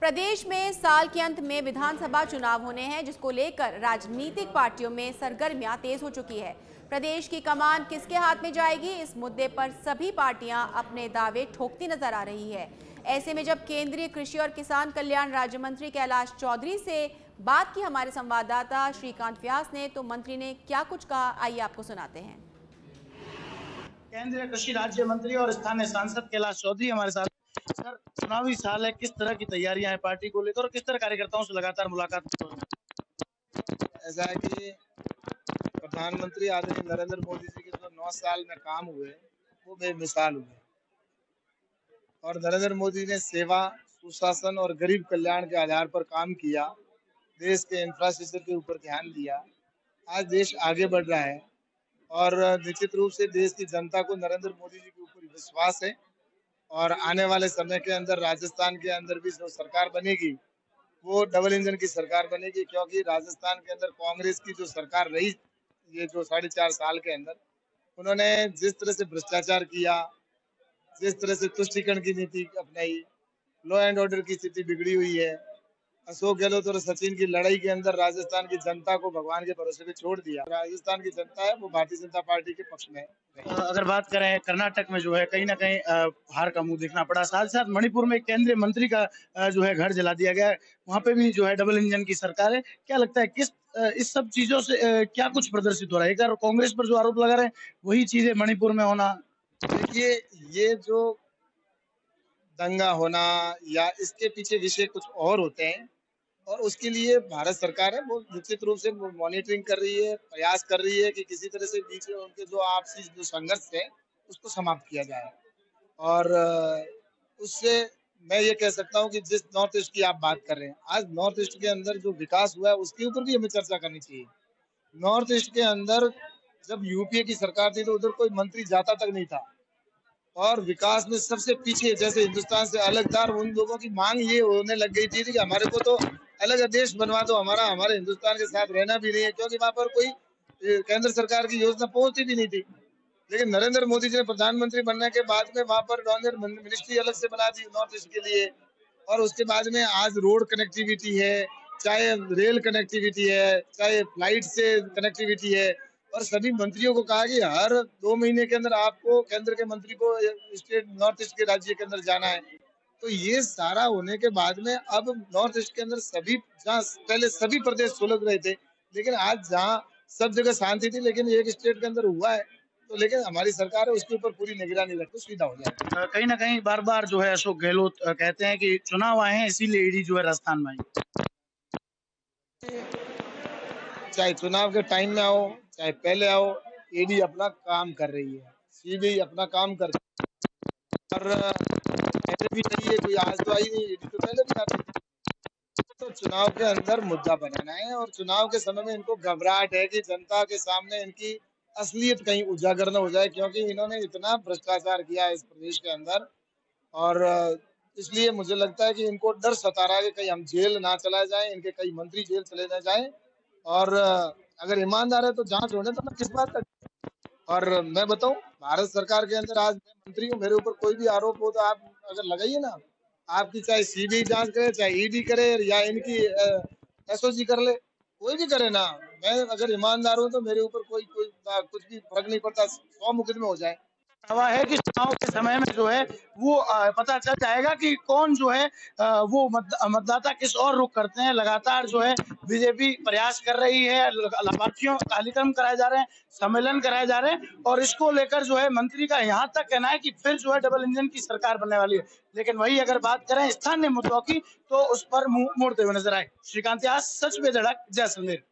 प्रदेश में साल के अंत में विधानसभा चुनाव होने हैं, जिसको लेकर राजनीतिक पार्टियों में सरगर्मियां तेज हो चुकी है। प्रदेश की कमान किसके हाथ में जाएगी, इस मुद्दे पर सभी पार्टियां अपने दावे ठोकती नजर आ रही है। ऐसे में जब केंद्रीय कृषि और किसान कल्याण राज्य मंत्री कैलाश चौधरी से बात की हमारे संवाददाता श्रीकांत व्यास ने, तो मंत्री ने क्या कुछ कहा, आइए आपको सुनाते हैं। केंद्रीय कृषि राज्य मंत्री और स्थानीय सांसद कैलाश चौधरी हमारे साथ। सर, चुनावी साल है, किस तरह की तैयारियां हैं पार्टी को लेकर और किस तरह कार्यकर्ताओं से लगातार मुलाकात हो रही है? ऐसा है कि प्रधानमंत्री आदरणीय नरेंद्र मोदी जी के जो 9 साल में काम हुए वो बेमिसाल हुए और नरेंद्र मोदी ने सेवा, सुशासन और गरीब कल्याण के आधार पर काम किया। देश के इंफ्रास्ट्रक्चर के ऊपर ध्यान दिया। आज देश आगे बढ़ रहा है और निश्चित रूप से देश की जनता को नरेंद्र मोदी जी के ऊपर विश्वास है और आने वाले समय के अंदर राजस्थान के अंदर भी जो सरकार बनेगी वो डबल इंजन की सरकार बनेगी, क्योंकि राजस्थान के अंदर कांग्रेस की जो सरकार रही ये जो 4.5 साल के अंदर उन्होंने जिस तरह से भ्रष्टाचार किया, जिस तरह से तुष्टीकरण की नीति अपनाई, लॉ एंड ऑर्डर की स्थिति बिगड़ी हुई है। अशोक गहलोत और सचिन की लड़ाई के अंदर राजस्थान की जनता को भगवान के भरोसे पे छोड़ दिया। राजस्थान की जनता है वो भारतीय जनता पार्टी के पक्ष में है। अगर बात करें कर्नाटक में जो है कहीं ना कहीं हार का मुंह देखना पड़ा, साथ साथ मणिपुर में केंद्रीय मंत्री का जो है घर जला दिया गया है, वहां पे भी जो है डबल इंजन की सरकार है। क्या लगता है किस इस सब चीजों से क्या कुछ प्रदर्शित हो रहा है? अगर कांग्रेस पर जो आरोप लगा रहे हैं वही चीजें मणिपुर में होना। देखिए, ये जो दंगा होना या इसके पीछे विषय कुछ और होते हैं और उसके लिए भारत सरकार है वो निश्चित रूप से मॉनिटरिंग कर रही है, प्रयास कर रही है कि किसी तरह से बीच में उनके जो आपसी जो संघर्ष है उसको समाप्त किया जाए। और उससे मैं ये कह सकता हूँ कि जिस नॉर्थ ईस्ट की आप बात कर रहे हैं, आज नॉर्थ ईस्ट के अंदर जो विकास हुआ है उसके ऊपर भी हमें चर्चा करनी चाहिए। नॉर्थ ईस्ट के अंदर जब यूपीए की सरकार थी तो उधर कोई मंत्री जाता तक नहीं था और विकास में सबसे पीछे, जैसे हिंदुस्तान से अलग था। उन लोगों की मांग ये होने लग गई थी कि हमारे को तो अलग देश बनवा दो, हमारे हिंदुस्तान के साथ रहना भी नहीं है, क्योंकि वहां पर कोई केंद्र सरकार की योजना पहुंचती भी नहीं थी। लेकिन नरेंद्र मोदी जी ने प्रधानमंत्री बनने के बाद में वहां पर डॉनर मिनिस्ट्री अलग से बना दी नॉर्थ ईस्ट के लिए और उसके बाद में आज रोड कनेक्टिविटी है, चाहे रेल कनेक्टिविटी है, चाहे फ्लाइट से कनेक्टिविटी है। और सभी मंत्रियों को कहा कि हर 2 महीने के अंदर आपको केंद्र के मंत्री को स्टेट नॉर्थ ईस्ट के राज्य के अंदर जाना है। तो ये सारा होने के बाद में अब नॉर्थ ईस्ट के अंदर सभी, जहाँ पहले सभी प्रदेश सुलग रहे थे, लेकिन आज जहाँ सब जगह शांति थी, लेकिन एक स्टेट के अंदर हुआ है तो लेकिन हमारी सरकार है उसके ऊपर पूरी निगरानी रखते सुविधा हो जाए। कहीं ना कहीं बार बार जो है अशोक गहलोत कहते हैं कि चुनाव आए हैं इसीलिए ईडी जो है राजस्थान में आई। चाहे चुनाव के टाइम में आओ चाहे पहले आओ, ईडी अपना काम कर रही है, सीबीआई अपना काम कर रही है। और पहले भी नहीं है, कोई आज तो आई नहीं, ईडी तो पहले भी आती थी। तो चुनाव के अंदर मुद्दा बनाना है और चुनाव के समय में इनको घबराहट है कि जनता के सामने इनकी असलियत कहीं उजागर न हो जाए, क्योंकि इन्होंने इतना भ्रष्टाचार किया है इस प्रदेश के अंदर। और इसलिए मुझे लगता है कि इनको डर सता रहा है कि कहीं हम जेल ना चला जाए, इनके कई मंत्री जेल चले ना जाए। और अगर ईमानदार है तो जांच होने तो मैं किस बात का। और मैं बताऊं, भारत सरकार के अंदर आज मैं मंत्री हूँ, मेरे ऊपर कोई भी आरोप हो तो आप अगर लगाइए ना, आपकी चाहे सीबीआई जांच करे, चाहे ईडी करे या इनकी एसओजी कर ले, कोई भी करे ना, मैं अगर ईमानदार हूँ तो मेरे ऊपर कोई कोई कुछ भी फर्क नहीं पड़ता, 100 मुकदमे हो जाए। दावा है कि चुनाव के समय में जो है वो पता चल जाएगा कि कौन जो है वो मतदाता किस और रुख करते हैं। लगातार जो है बीजेपी प्रयास कर रही है, लाभार्थियों कार्यक्रम कराए जा रहे हैं, सम्मेलन कराए जा रहे हैं और इसको लेकर जो है मंत्री का यहाँ तक कहना है कि फिर जो है डबल इंजन की सरकार बनने वाली है। लेकिन वही अगर बात करें स्थानीय मुद्दों की तो उस पर मुंह मोड़ते हुए नजर आए। श्रीकांत, सच में धड़क, जैसलमेर।